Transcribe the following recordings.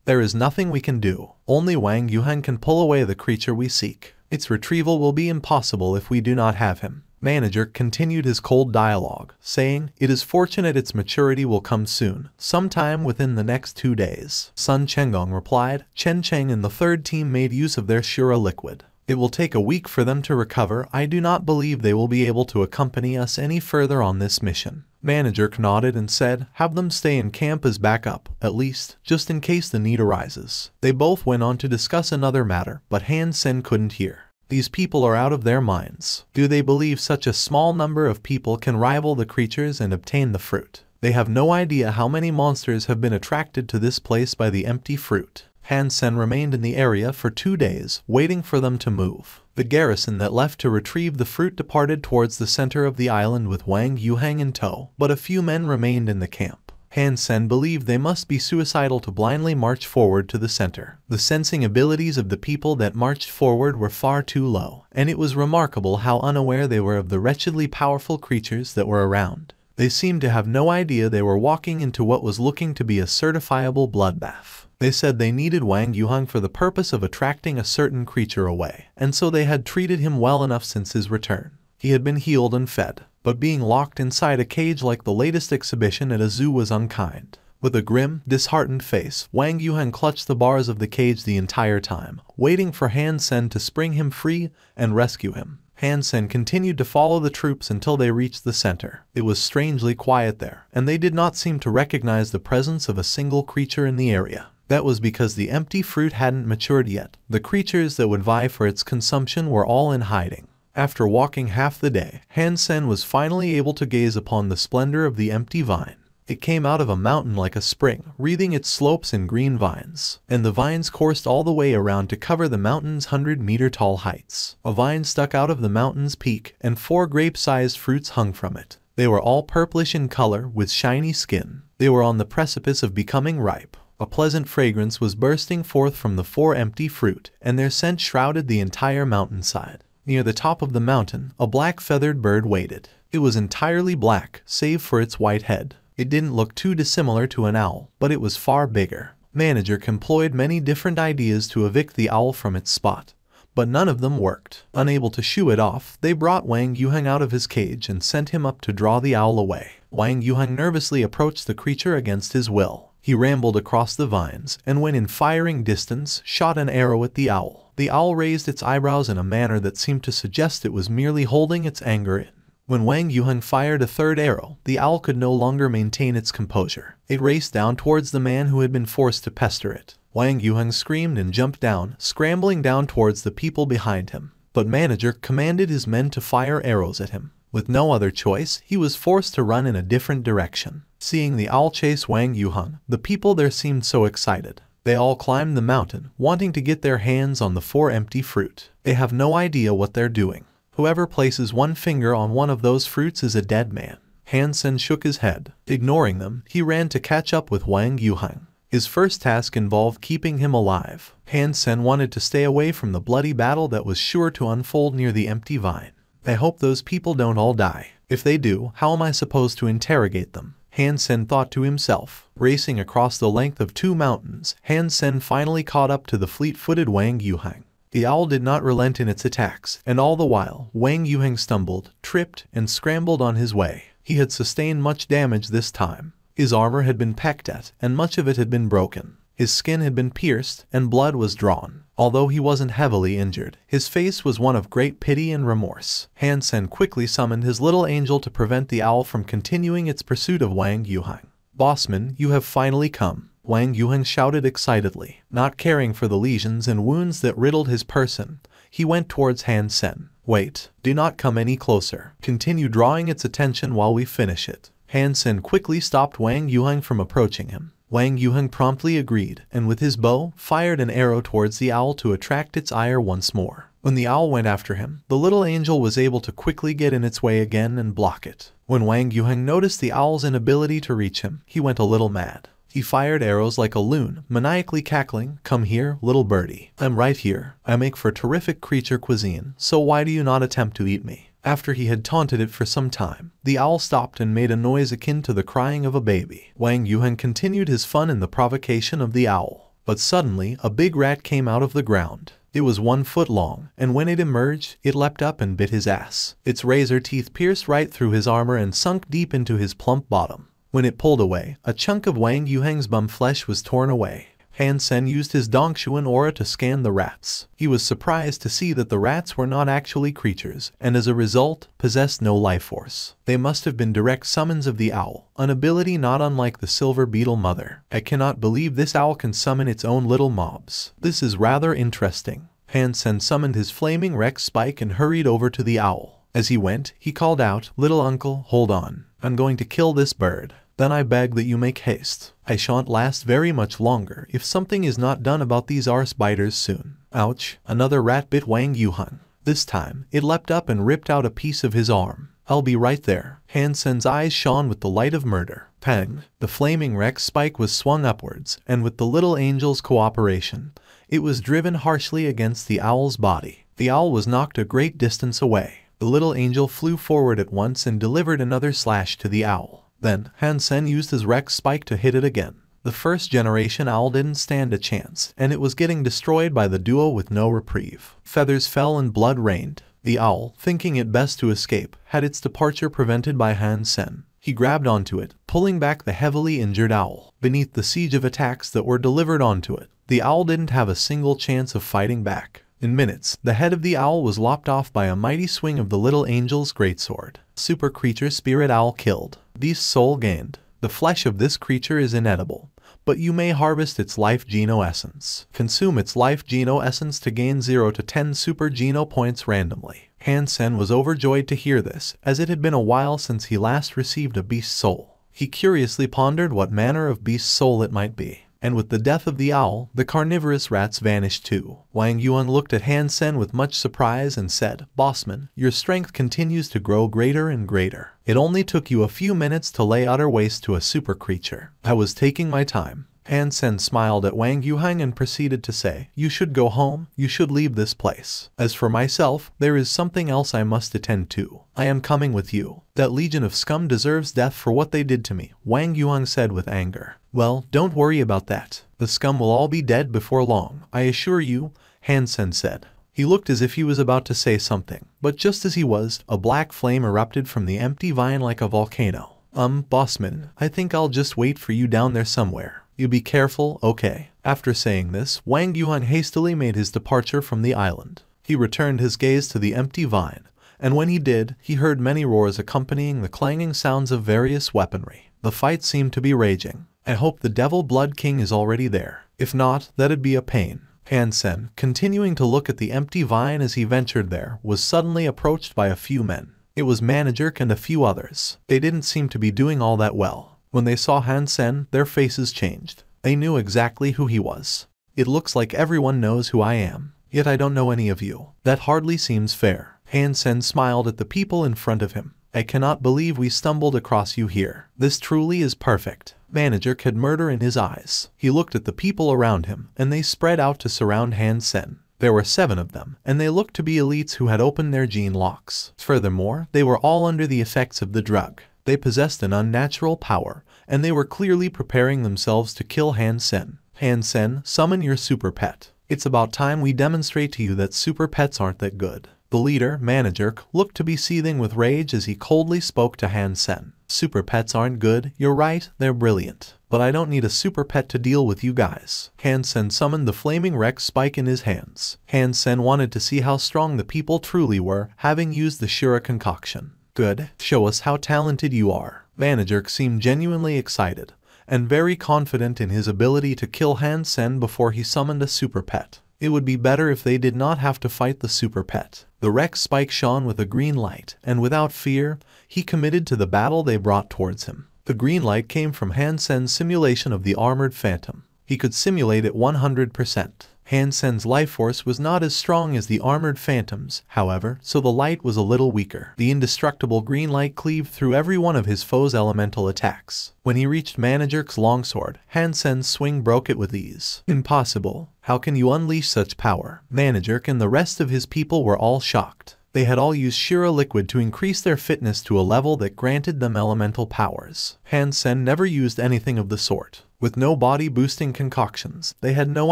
There is nothing we can do. Only Wang Yuheng can pull away the creature we seek. Its retrieval will be impossible if we do not have him. Manager continued his cold dialogue, saying, "It is fortunate its maturity will come soon, sometime within the next 2 days." Sun Chenggong replied. Chen Cheng and the third team made use of their Shura liquid. It will take a week for them to recover. I do not believe they will be able to accompany us any further on this mission. Manager nodded and said, "Have them stay in camp as backup, at least, just in case the need arises." They both went on to discuss another matter, but Han Sen couldn't hear. These people are out of their minds. Do they believe such a small number of people can rival the creatures and obtain the fruit? They have no idea how many monsters have been attracted to this place by the empty fruit. Han Sen remained in the area for 2 days, waiting for them to move. The garrison that left to retrieve the fruit departed towards the center of the island with Wang Yuheng in tow, but a few men remained in the camp. Han Sen believed they must be suicidal to blindly march forward to the center. The sensing abilities of the people that marched forward were far too low, and it was remarkable how unaware they were of the wretchedly powerful creatures that were around. They seemed to have no idea they were walking into what was looking to be a certifiable bloodbath. They said they needed Wang Yuheng for the purpose of attracting a certain creature away, and so they had treated him well enough since his return. He had been healed and fed, but being locked inside a cage like the latest exhibition at a zoo was unkind. With a grim, disheartened face, Wang Yuheng clutched the bars of the cage the entire time, waiting for Han Sen to spring him free and rescue him. Han Sen continued to follow the troops until they reached the center. It was strangely quiet there, and they did not seem to recognize the presence of a single creature in the area. That was because the empty fruit hadn't matured yet. The creatures that would vie for its consumption were all in hiding. After walking half the day, Han Sen was finally able to gaze upon the splendor of the empty vine. It came out of a mountain like a spring, wreathing its slopes in green vines, and the vines coursed all the way around to cover the mountain's 100-meter-tall heights. A vine stuck out of the mountain's peak, and 4 grape-sized fruits hung from it. They were all purplish in color, with shiny skin. They were on the precipice of becoming ripe. A pleasant fragrance was bursting forth from the 4 empty fruit, and their scent shrouded the entire mountainside. Near the top of the mountain, a black feathered bird waited. It was entirely black, save for its white head. It didn't look too dissimilar to an owl, but it was far bigger. Manager employed many different ideas to evict the owl from its spot, but none of them worked. Unable to shoo it off, they brought Wang Yuheng out of his cage and sent him up to draw the owl away. Wang Yuheng nervously approached the creature against his will. He rambled across the vines, and when in firing distance, shot an arrow at the owl. The owl raised its eyebrows in a manner that seemed to suggest it was merely holding its anger in. When Wang Yuheng fired a third arrow, the owl could no longer maintain its composure. It raced down towards the man who had been forced to pester it. Wang Yuheng screamed and jumped down, scrambling down towards the people behind him. But Manager commanded his men to fire arrows at him. With no other choice, he was forced to run in a different direction. Seeing the owl chase Wang Yuheng, the people there seemed so excited. They all climbed the mountain, wanting to get their hands on the 4 empty fruit. They have no idea what they're doing. Whoever places one finger on one of those fruits is a dead man. Han Sen shook his head. Ignoring them, he ran to catch up with Wang Yuheng. His first task involved keeping him alive. Han Sen wanted to stay away from the bloody battle that was sure to unfold near the empty vine. I hope those people don't all die. If they do, how am I supposed to interrogate them? Han Sen thought to himself. Racing across the length of 2 mountains, Han Sen finally caught up to the fleet-footed Wang Yuheng. The owl did not relent in its attacks, and all the while, Wang Yuheng stumbled, tripped, and scrambled on his way. He had sustained much damage this time. His armor had been pecked at, and much of it had been broken. His skin had been pierced, and blood was drawn. Although he wasn't heavily injured, his face was one of great pity and remorse. Han Sen quickly summoned his little angel to prevent the owl from continuing its pursuit of Wang Yuheng. "Bossman, you have finally come," Wang Yuheng shouted excitedly. Not caring for the lesions and wounds that riddled his person, he went towards Han Sen. "Wait, do not come any closer. Continue drawing its attention while we finish it." Han Sen quickly stopped Wang Yuheng from approaching him. Wang Yuheng promptly agreed, and with his bow, fired an arrow towards the owl to attract its ire once more. When the owl went after him, the little angel was able to quickly get in its way again and block it. When Wang Yuheng noticed the owl's inability to reach him, he went a little mad. He fired arrows like a loon, maniacally cackling, "Come here, little birdie. I'm right here. I make for terrific creature cuisine, so why do you not attempt to eat me?" After he had taunted it for some time, the owl stopped and made a noise akin to the crying of a baby. Wang Yuheng continued his fun in the provocation of the owl. But suddenly, a big rat came out of the ground. It was 1 foot long, and when it emerged, it leapt up and bit his ass. Its razor teeth pierced right through his armor and sunk deep into his plump bottom. When it pulled away, a chunk of Wang Yuheng's bum flesh was torn away. Han Sen used his Dongshuan aura to scan the rats. He was surprised to see that the rats were not actually creatures, and as a result, possessed no life force. They must have been direct summons of the owl, an ability not unlike the silver beetle mother. I cannot believe this owl can summon its own little mobs. This is rather interesting. Han Sen summoned his flaming Rex spike and hurried over to the owl. As he went, he called out, "Little uncle, hold on. I'm going to kill this bird. Then I beg that you make haste. I shan't last very much longer if something is not done about these arse biters soon." Ouch! Another rat bit Wang Yuheng. This time, it leapt up and ripped out a piece of his arm. "I'll be right there." Han Sen's eyes shone with the light of murder. Pang! The flaming Rex spike was swung upwards, and with the little angel's cooperation, it was driven harshly against the owl's body. The owl was knocked a great distance away. The little angel flew forward at once and delivered another slash to the owl. Then, Han Sen used his Rex spike to hit it again. The first generation owl didn't stand a chance, and it was getting destroyed by the duo with no reprieve. Feathers fell and blood rained. The owl, thinking it best to escape, had its departure prevented by Han Sen. He grabbed onto it, pulling back the heavily injured owl. Beneath the siege of attacks that were delivered onto it, the owl didn't have a single chance of fighting back. In minutes, the head of the owl was lopped off by a mighty swing of the little angel's greatsword. Super creature spirit owl killed. Beast soul gained. The flesh of this creature is inedible, but you may harvest its life geno essence. Consume its life geno essence to gain 0 to 10 super geno points randomly. Han Sen was overjoyed to hear this, as it had been a while since he last received a beast soul. He curiously pondered what manner of beast soul it might be. And with the death of the owl, the carnivorous rats vanished too. Wang Yuan looked at Han Sen with much surprise and said, "Bossman, your strength continues to grow greater and greater. It only took you a few minutes to lay utter waste to a super creature." "I was taking my time." Han Sen smiled at Wang Yuheng and proceeded to say, "You should go home, you should leave this place. As for myself, there is something else I must attend to. I am coming with you. That legion of scum deserves death for what they did to me," Wang Yuheng said with anger. "Well, don't worry about that. The scum will all be dead before long, I assure you," Han Sen said. He looked as if he was about to say something, but just as he was, a black flame erupted from the empty vine like a volcano. Bossman, I think I'll just wait for you down there somewhere. You be careful, okay?" After saying this, Wang Yuan hastily made his departure from the island. He returned his gaze to the empty vine, and when he did, he heard many roars accompanying the clanging sounds of various weaponry. The fight seemed to be raging. "I hope the Devil Blood King is already there. If not, that'd be a pain." Han Sen, continuing to look at the empty vine as he ventured there, was suddenly approached by a few men. It was Manager and a few others. They didn't seem to be doing all that well. When they saw Han Sen, their faces changed. They knew exactly who he was. "It looks like everyone knows who I am, yet I don't know any of you. That hardly seems fair." Han Sen smiled at the people in front of him. "I cannot believe we stumbled across you here. This truly is perfect." Manager had murder in his eyes. He looked at the people around him, and they spread out to surround Han Sen. There were 7 of them, and they looked to be elites who had opened their gene locks. Furthermore, they were all under the effects of the drug. They possessed an unnatural power, and they were clearly preparing themselves to kill Han Sen. "Han Sen, summon your super pet. It's about time we demonstrate to you that super pets aren't that good." The leader, Manager, looked to be seething with rage as he coldly spoke to Han Sen. "Super pets aren't good, you're right, they're brilliant. But I don't need a super pet to deal with you guys." Han Sen summoned the flaming Rex spike in his hands. Han Sen wanted to see how strong the people truly were, having used the Shura concoction. "Good, show us how talented you are." Manager seemed genuinely excited, and very confident in his ability to kill Han Sen before he summoned a super pet. It would be better if they did not have to fight the super pet. The Rex spike shone with a green light, and without fear, he committed to the battle they brought towards him. The green light came from Han Sen's simulation of the armored phantom. He could simulate it 100%. Han Sen's life force was not as strong as the armored phantoms, however, so the light was a little weaker. The indestructible green light cleaved through every one of his foe's elemental attacks. When he reached Manager's longsword, Han Sen's swing broke it with ease. "Impossible. How can you unleash such power?" Manager and the rest of his people were all shocked. They had all used Shura liquid to increase their fitness to a level that granted them elemental powers. Han Sen never used anything of the sort. With no body-boosting concoctions, they had no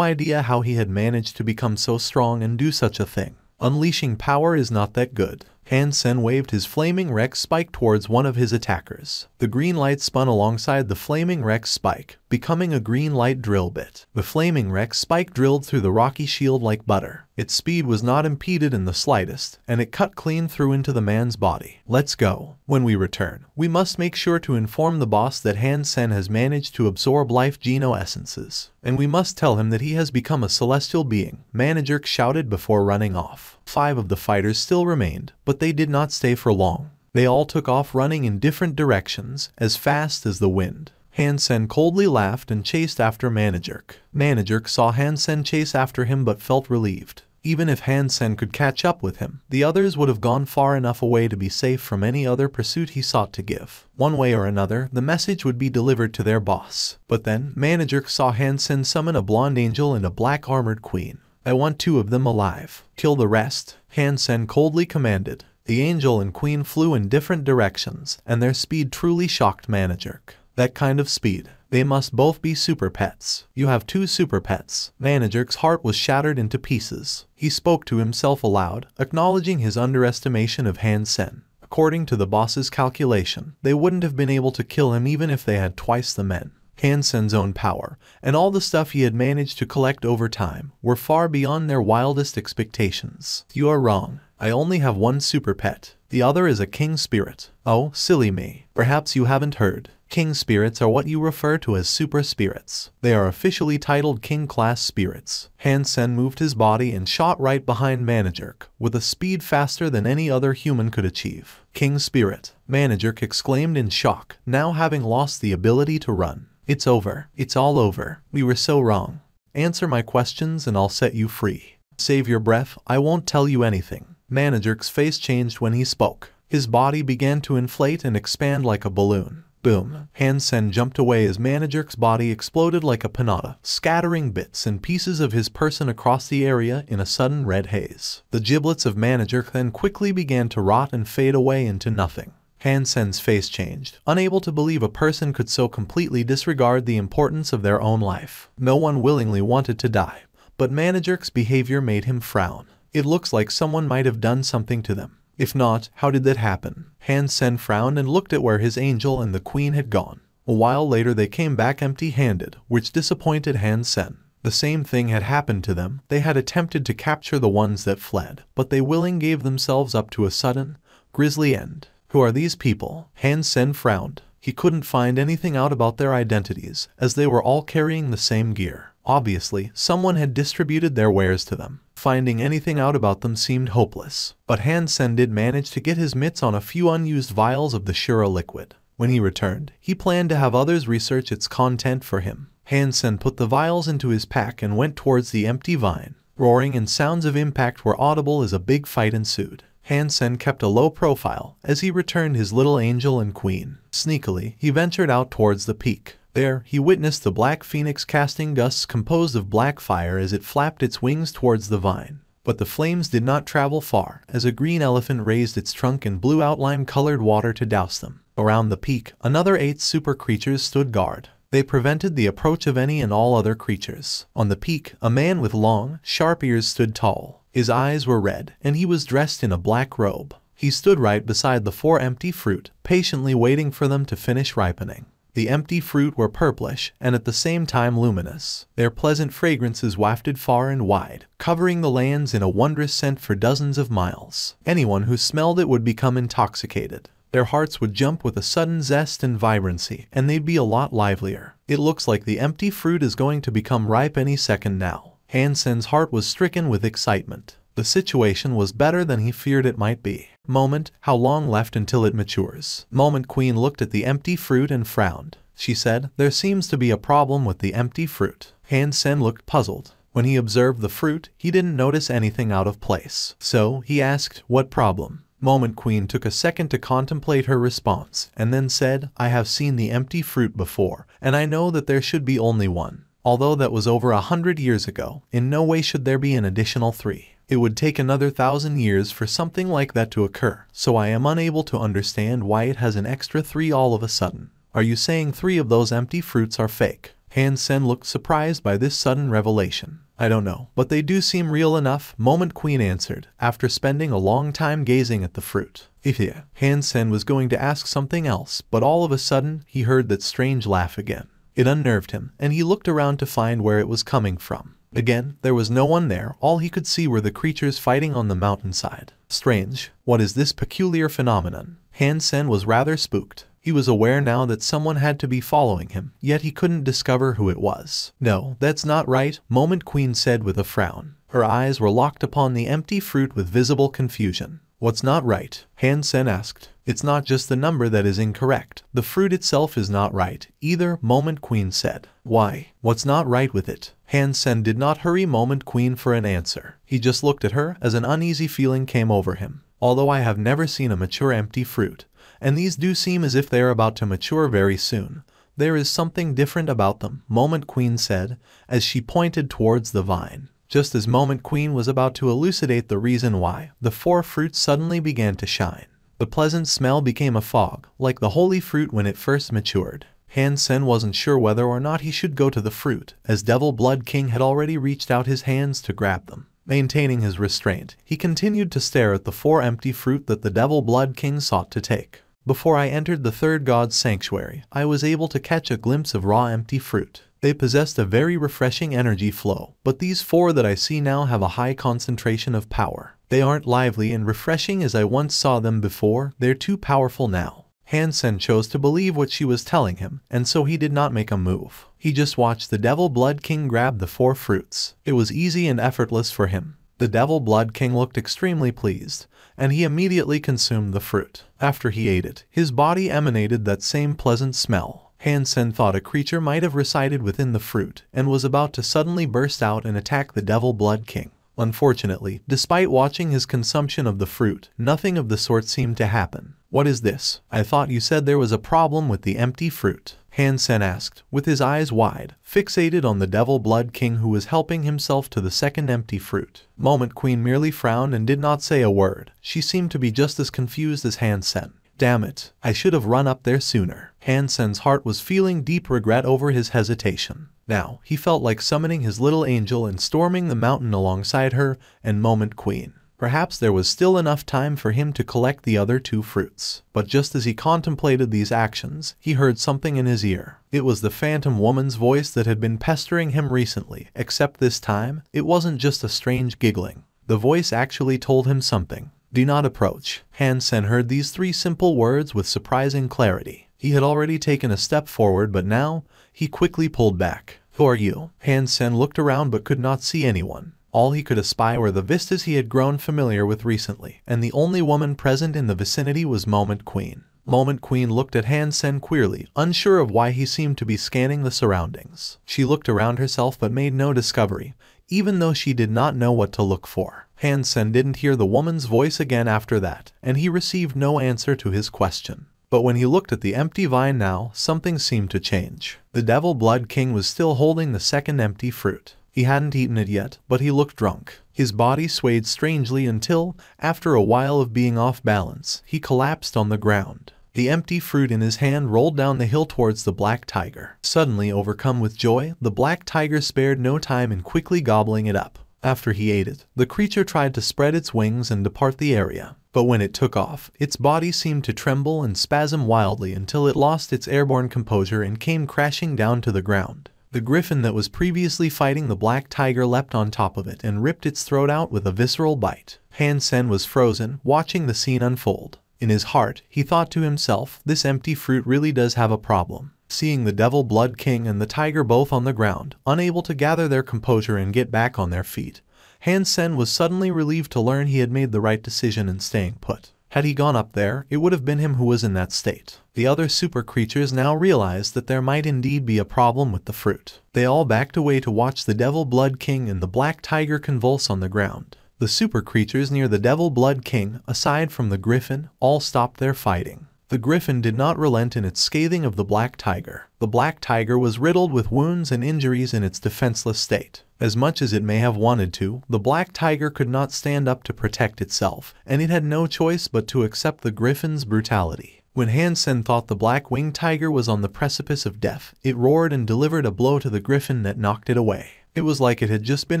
idea how he had managed to become so strong and do such a thing. Unleashing power is not that good. Han Sen waved his flaming Rex spike towards one of his attackers. The green light spun alongside the flaming Rex spike, becoming a green light drill bit. The flaming Rex spike drilled through the rocky shield like butter. Its speed was not impeded in the slightest, and it cut clean through into the man's body. Let's go. When we return, we must make sure to inform the boss that Han Sen has managed to absorb life geno essences, and we must tell him that he has become a celestial being, Manager shouted before running off. 5 of the fighters still remained, but they did not stay for long. They all took off running in different directions, as fast as the wind. Han Sen coldly laughed and chased after Manager. Manager saw Han Sen chase after him but felt relieved. Even if Han Sen could catch up with him, the others would have gone far enough away to be safe from any other pursuit he sought to give. One way or another, the message would be delivered to their boss. But then, Manager saw Han Sen summon a blonde angel and a black armored queen. I want 2 of them alive. Kill the rest, Han Sen coldly commanded. The angel and queen flew in different directions, and their speed truly shocked Manager. That kind of speed. They must both be super pets. You have 2 super pets. Manager's heart was shattered into pieces. He spoke to himself aloud, acknowledging his underestimation of Han Sen. According to the boss's calculation, they wouldn't have been able to kill him even if they had twice the men. Han Sen's own power, and all the stuff he had managed to collect over time, were far beyond their wildest expectations. You are wrong. I only have 1 super pet. The other is a king spirit. Oh, silly me. Perhaps you haven't heard. King spirits are what you refer to as super spirits. They are officially titled king-class spirits. Han Sen moved his body and shot right behind Manager, with a speed faster than any other human could achieve. King spirit, Manager exclaimed in shock, now having lost the ability to run. It's over. It's all over. We were so wrong. Answer my questions and I'll set you free. Save your breath, I won't tell you anything. Manager's face changed when he spoke. His body began to inflate and expand like a balloon. Boom. Han Sen jumped away as Manager's body exploded like a pinata, scattering bits and pieces of his person across the area in a sudden red haze. The giblets of Manager then quickly began to rot and fade away into nothing. Han Sen's face changed, unable to believe a person could so completely disregard the importance of their own life. No one willingly wanted to die, but Manager's behavior made him frown. It looks like someone might have done something to them. If not, how did that happen? Han Sen frowned and looked at where his angel and the queen had gone. A while later they came back empty-handed, which disappointed Han Sen. The same thing had happened to them. They had attempted to capture the ones that fled, but they willingly gave themselves up to a sudden, grisly end. Who are these people? Han Sen frowned. He couldn't find anything out about their identities, as they were all carrying the same gear. Obviously, someone had distributed their wares to them. Finding anything out about them seemed hopeless. But Han Sen did manage to get his mitts on a few unused vials of the Shura liquid. When he returned, he planned to have others research its content for him. Han Sen put the vials into his pack and went towards the empty vine. Roaring and sounds of impact were audible as a big fight ensued. Han Sen kept a low profile as he returned his little angel and queen. Sneakily, he ventured out towards the peak. There, he witnessed the black phoenix casting gusts composed of black fire as it flapped its wings towards the vine. But the flames did not travel far, as a green elephant raised its trunk and blew out lime-colored water to douse them. Around the peak, another 8 super creatures stood guard. They prevented the approach of any and all other creatures. On the peak, a man with long, sharp ears stood tall. His eyes were red, and he was dressed in a black robe. He stood right beside the 4 empty fruit, patiently waiting for them to finish ripening. The empty fruit were purplish and at the same time luminous. Their pleasant fragrances wafted far and wide, covering the lands in a wondrous scent for dozens of miles. Anyone who smelled it would become intoxicated. Their hearts would jump with a sudden zest and vibrancy, and they'd be a lot livelier. It looks like the empty fruit is going to become ripe any second now. Han Sen's heart was stricken with excitement. The situation was better than he feared it might be. Moment, how long left until it matures? Moment. Queen looked at the empty fruit and frowned. She said, there seems to be a problem with the empty fruit. Han Sen looked puzzled. When he observed the fruit, he didn't notice anything out of place. So, he asked, what problem? Moment. Queen took a second to contemplate her response, and then said, I have seen the empty fruit before, and I know that there should be only one. Although that was over 100 years ago, in no way should there be an additional 3. It would take another 1,000 years for something like that to occur, so I am unable to understand why it has an extra 3 all of a sudden. Are you saying 3 of those empty fruits are fake? Han Sen looked surprised by this sudden revelation. I don't know, but they do seem real enough, Moment Queen answered, after spending a long time gazing at the fruit. Yeah. Han Sen was going to ask something else, but all of a sudden, he heard that strange laugh again. It unnerved him, and he looked around to find where it was coming from. Again, there was no one there, all he could see were the creatures fighting on the mountainside. Strange, what is this peculiar phenomenon? Han Sen was rather spooked. He was aware now that someone had to be following him, yet he couldn't discover who it was. No, that's not right, Moment Queen said with a frown. Her eyes were locked upon the empty fruit with visible confusion. What's not right? Han Sen asked. It's not just the number that is incorrect. The fruit itself is not right, either, Moment Queen said. Why? What's not right with it? Han Sen did not hurry Moment Queen for an answer. He just looked at her as an uneasy feeling came over him. Although I have never seen a mature empty fruit, and these do seem as if they are about to mature very soon, there is something different about them, Moment Queen said, as she pointed towards the vine. Just as Moment Queen was about to elucidate the reason why, the 4 fruits suddenly began to shine. The pleasant smell became a fog, like the holy fruit when it first matured. Han Sen wasn't sure whether or not he should go to the fruit, as Devil Blood King had already reached out his hands to grab them. Maintaining his restraint, he continued to stare at the 4 empty fruit that the Devil Blood King sought to take. Before I entered the third god's sanctuary, I was able to catch a glimpse of raw empty fruit. They possessed a very refreshing energy flow, but these 4 that I see now have a high concentration of power. They aren't lively and refreshing as I once saw them before, they're too powerful now. Han Sen chose to believe what she was telling him, and so he did not make a move. He just watched the Devil Blood King grab the 4 fruits. It was easy and effortless for him. The Devil Blood King looked extremely pleased, and he immediately consumed the fruit. After he ate it, his body emanated that same pleasant smell. Han Sen thought a creature might have resided within the fruit, and was about to suddenly burst out and attack the Devil Blood King. Unfortunately, despite watching his consumption of the fruit, nothing of the sort seemed to happen. What is this? I thought you said there was a problem with the empty fruit. Han Sen asked, with his eyes wide, fixated on the Devil Blood King who was helping himself to the second empty fruit. Moment Queen merely frowned and did not say a word. She seemed to be just as confused as Han Sen. Damn it, I should have run up there sooner. Han Sen's heart was feeling deep regret over his hesitation. Now, he felt like summoning his little angel and storming the mountain alongside her and Moment Queen. Perhaps there was still enough time for him to collect the other 2 fruits. But just as he contemplated these actions, he heard something in his ear. It was the phantom woman's voice that had been pestering him recently, except this time, it wasn't just a strange giggling. The voice actually told him something. Do not approach. Han Sen heard these 3 simple words with surprising clarity. He had already taken a step forward, but now, he quickly pulled back. Who are you? Han Sen looked around but could not see anyone. All he could espy were the vistas he had grown familiar with recently, and the only woman present in the vicinity was Moment Queen. Moment Queen looked at Han Sen queerly, unsure of why he seemed to be scanning the surroundings. She looked around herself but made no discovery, even though she did not know what to look for. Han Sen didn't hear the woman's voice again after that, and he received no answer to his question. But when he looked at the empty vine now, something seemed to change. The Devil Blood King was still holding the second empty fruit. He hadn't eaten it yet, but he looked drunk. His body swayed strangely until, after a while of being off balance, he collapsed on the ground. The empty fruit in his hand rolled down the hill towards the black tiger. Suddenly overcome with joy, the black tiger spared no time in quickly gobbling it up. After he ate it, the creature tried to spread its wings and depart the area. But when it took off, its body seemed to tremble and spasm wildly until it lost its airborne composure and came crashing down to the ground. The griffin that was previously fighting the black tiger leapt on top of it and ripped its throat out with a visceral bite. Han Sen was frozen, watching the scene unfold. In his heart, he thought to himself, this empty fruit really does have a problem. Seeing the Devil Blood King and the tiger both on the ground, unable to gather their composure and get back on their feet, Han Sen was suddenly relieved to learn he had made the right decision in staying put. Had he gone up there, it would have been him who was in that state. The other super creatures now realized that there might indeed be a problem with the fruit. They all backed away to watch the Devil Blood King and the black tiger convulse on the ground. The super creatures near the Devil Blood King, aside from the griffin, all stopped their fighting. The griffin did not relent in its scathing of the black tiger. The black tiger was riddled with wounds and injuries in its defenseless state. As much as it may have wanted to, the black tiger could not stand up to protect itself, and it had no choice but to accept the griffin's brutality. When Hansen thought the black-winged tiger was on the precipice of death, it roared and delivered a blow to the griffin that knocked it away. It was like it had just been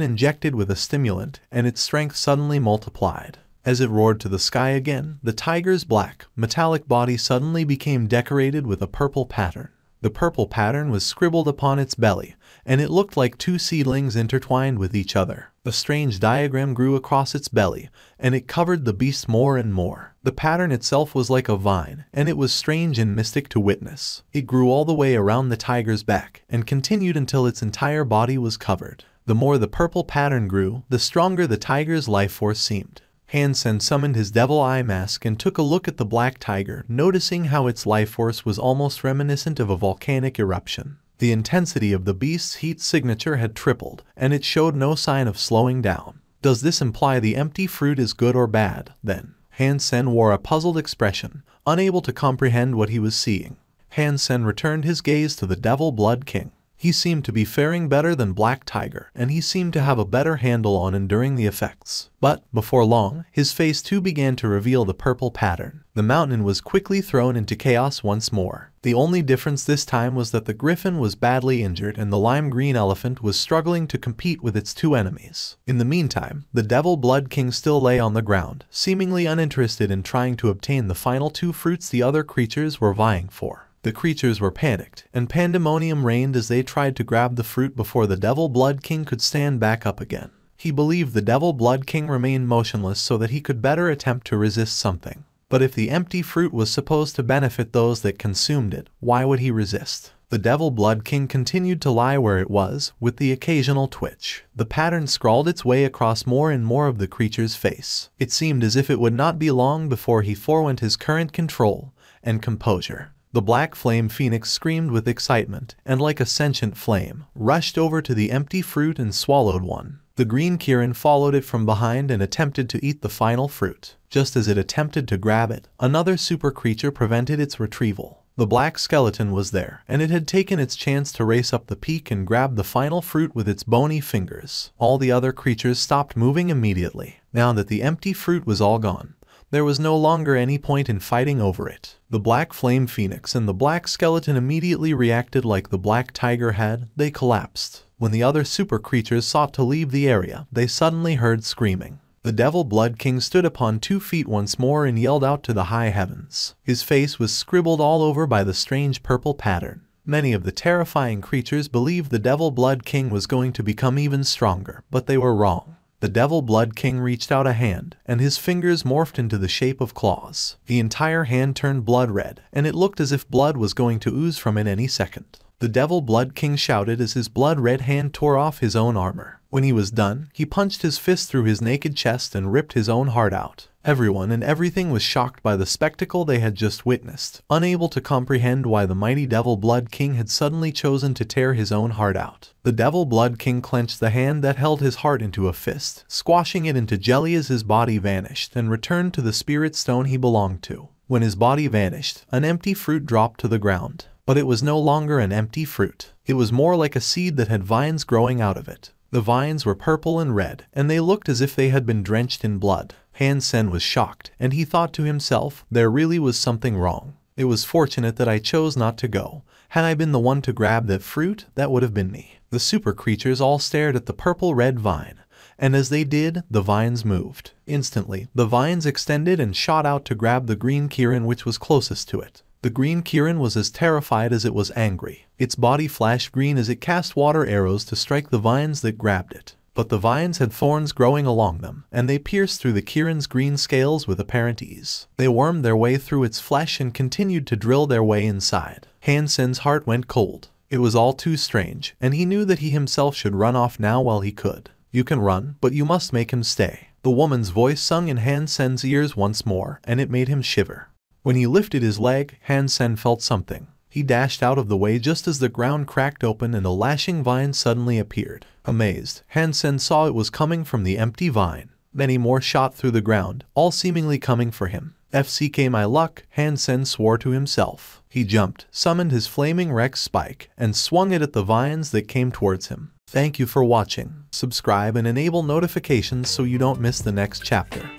injected with a stimulant, and its strength suddenly multiplied. As it roared to the sky again, the tiger's black, metallic body suddenly became decorated with a purple pattern. The purple pattern was scribbled upon its belly, and it looked like two seedlings intertwined with each other. A strange diagram grew across its belly, and it covered the beast more and more. The pattern itself was like a vine, and it was strange and mystic to witness. It grew all the way around the tiger's back, and continued until its entire body was covered. The more the purple pattern grew, the stronger the tiger's life force seemed. Hansen summoned his devil eye mask and took a look at the black tiger, noticing how its life force was almost reminiscent of a volcanic eruption. The intensity of the beast's heat signature had tripled, and it showed no sign of slowing down. Does this imply the empty fruit is good or bad, then? Hansen wore a puzzled expression, unable to comprehend what he was seeing. Hansen returned his gaze to the Devil Blood King. He seemed to be faring better than Black Tiger, and he seemed to have a better handle on enduring the effects. But, before long, his face too began to reveal the purple pattern. The mountain was quickly thrown into chaos once more. The only difference this time was that the griffin was badly injured and the lime-green elephant was struggling to compete with its two enemies. In the meantime, the Devil Blood King still lay on the ground, seemingly uninterested in trying to obtain the final two fruits the other creatures were vying for. The creatures were panicked, and pandemonium reigned as they tried to grab the fruit before the Devil Blood King could stand back up again. He believed the Devil Blood King remained motionless so that he could better attempt to resist something. But if the empty fruit was supposed to benefit those that consumed it, why would he resist? The Devil Blood King continued to lie where it was, with the occasional twitch. The pattern scrawled its way across more and more of the creature's face. It seemed as if it would not be long before he forwent his current control and composure. The black flame phoenix screamed with excitement, and like a sentient flame, rushed over to the empty fruit and swallowed one. The green Kirin followed it from behind and attempted to eat the final fruit. Just as it attempted to grab it, another super creature prevented its retrieval. The black skeleton was there, and it had taken its chance to race up the peak and grab the final fruit with its bony fingers. All the other creatures stopped moving immediately. Now that the empty fruit was all gone, there was no longer any point in fighting over it. The black flame phoenix and the black skeleton immediately reacted like the black tiger had. They collapsed. When the other super creatures sought to leave the area, they suddenly heard screaming. The Devil Blood King stood upon 2 feet once more and yelled out to the high heavens. His face was scribbled all over by the strange purple pattern. Many of the terrifying creatures believed the Devil Blood King was going to become even stronger, but they were wrong. The Devil Blood King reached out a hand, and his fingers morphed into the shape of claws. The entire hand turned blood red, and it looked as if blood was going to ooze from it any second. The Devil Blood King shouted as his blood-red hand tore off his own armor. When he was done, he punched his fist through his naked chest and ripped his own heart out. Everyone and everything was shocked by the spectacle they had just witnessed, unable to comprehend why the mighty Devil Blood King had suddenly chosen to tear his own heart out. The Devil Blood King clenched the hand that held his heart into a fist, squashing it into jelly as his body vanished and returned to the spirit stone he belonged to. When his body vanished, an empty fruit dropped to the ground. But it was no longer an empty fruit. It was more like a seed that had vines growing out of it. The vines were purple and red, and they looked as if they had been drenched in blood. Hansen was shocked, and he thought to himself, there really was something wrong. It was fortunate that I chose not to go. Had I been the one to grab that fruit, that would have been me. The super creatures all stared at the purple-red vine, and as they did, the vines moved. Instantly, the vines extended and shot out to grab the green Kirin which was closest to it. The green Kirin was as terrified as it was angry. Its body flashed green as it cast water arrows to strike the vines that grabbed it. But the vines had thorns growing along them, and they pierced through the Kirin's green scales with apparent ease. They wormed their way through its flesh and continued to drill their way inside. Hansen's heart went cold. It was all too strange, and he knew that he himself should run off now while he could. You can run, but you must make him stay. The woman's voice sung in Hansen's ears once more, and it made him shiver. When he lifted his leg, Hansen felt something. He dashed out of the way just as the ground cracked open and a lashing vine suddenly appeared. Amazed, Hansen saw it was coming from the empty vine. Many more shot through the ground, all seemingly coming for him. FCK my luck, Hansen swore to himself. He jumped, summoned his flaming Rex spike, and swung it at the vines that came towards him. Thank you for watching. Subscribe and enable notifications so you don't miss the next chapter.